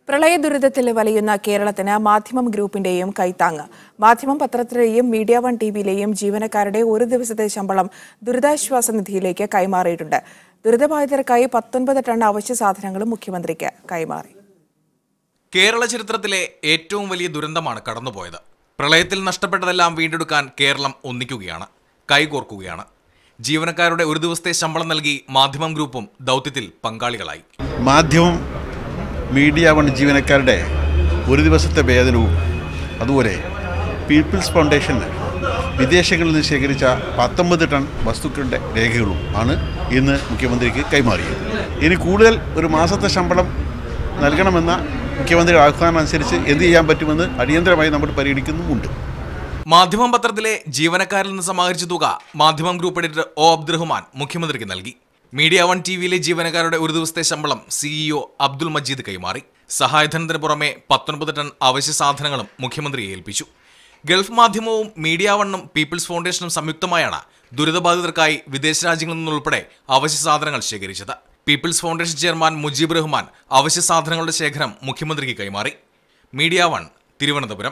പ്രളയ ദുരിതത്തിൽ വലയുന്ന കേരളത്തിന് മാധ്യമം ഗ്രൂപ്പിന്റെയും കൈത്താങ്ങ്. മാധ്യമം പത്രത്തിലെയും മീഡിയ വൺ ടിവിയിലെയും ജീവനക്കാരുടെ ഒരു ദിവസത്തെ ശമ്പളം ദുരിതാശ്വാസ നിധിയിലേക്ക് കൈമാറിയിട്ടുണ്ട്. ദുരിതബാധിതർക്കായി 19 ടൺ അവശ്യ സാധനങ്ങളും മുഖ്യമന്ത്രിക്ക് കൈമാറി. കേരള ചരിത്രത്തിലെ ഏറ്റവും വലിയ ദുരന്തമാണ് കടന്നുപോയത്. പ്രളയത്തിൽ നഷ്ടപ്പെട്ടതെല്ലാം വീണ്ടെടുക്കാൻ കേരളം ഒന്നിക്കുകയാണ്, കൈകോർക്കുകയാണ്. ജീവനക്കാരുടെ ഒരു ദിവസത്തെ ശമ്പളം നൽകി മാധ്യമം ഗ്രൂപ്പും ദൗത്യത്തിൽ പങ്കാളികളായി. മാധ്യമം മീഡിയ വൺ ജീവനക്കാരുടെ ഒരു ദിവസത്തെ വേതനവും അതുപോലെ പീപ്പിൾസ് ഫൗണ്ടേഷൻ വിദേശങ്ങളിൽ നിന്ന് ശേഖരിച്ച 19 ടൺ വസ്തുക്കളുടെ രേഖകളും ആണ് ഇന്ന് മുഖ്യമന്ത്രിക്ക് കൈമാറിയത്. ഇനി കൂടുതൽ ഒരു മാസത്തെ ശമ്പളം നൽകണമെന്ന മുഖ്യമന്ത്രിയുടെ ആഹ്വാനം അനുസരിച്ച് എന്ത് ചെയ്യാൻ പറ്റുമെന്ന് അടിയന്തരമായി നമ്മൾ പരിഗണിക്കുന്നുമുണ്ട്. മാധ്യമം പത്രത്തിലെ ജീവനക്കാരിൽ നിന്ന് സമാഹരിച്ച തുക മാധ്യമം ഗ്രൂപ്പ് എഡിറ്റർ ഒ അബ്ദുറഹ്മാൻ മുഖ്യമന്ത്രിക്ക് നൽകി. മീഡിയ വൺ ടിവിയിലെ ജീവനക്കാരുടെ ഒരു ദിവസത്തെ ശമ്പളം സിഇഒ അബ്ദുൽ മജീദ് കൈമാറി. സഹായധനത്തിന് പുറമെ 19 ടൺ അവശ്യ സാധനങ്ങളും മുഖ്യമന്ത്രിയെ ഏൽപ്പിച്ചു. ഗൾഫ് മാധ്യമവും മീഡിയ വണ്ണും പീപ്പിൾസ് ഫൗണ്ടേഷനും സംയുക്തമായാണ് ദുരിതബാധിതർക്കായി വിദേശ രാജ്യങ്ങളിൽ നിന്നുൾപ്പെടെ അവശ്യ സാധനങ്ങൾ ശേഖരിച്ചത്. People's Foundation chairman Mujeeb Rahman അവശ്യ സാധനങ്ങളുടെ ശേഖരം മുഖ്യമന്ത്രിക്ക് കൈമാറി. Media One, Thiruvananthapuram.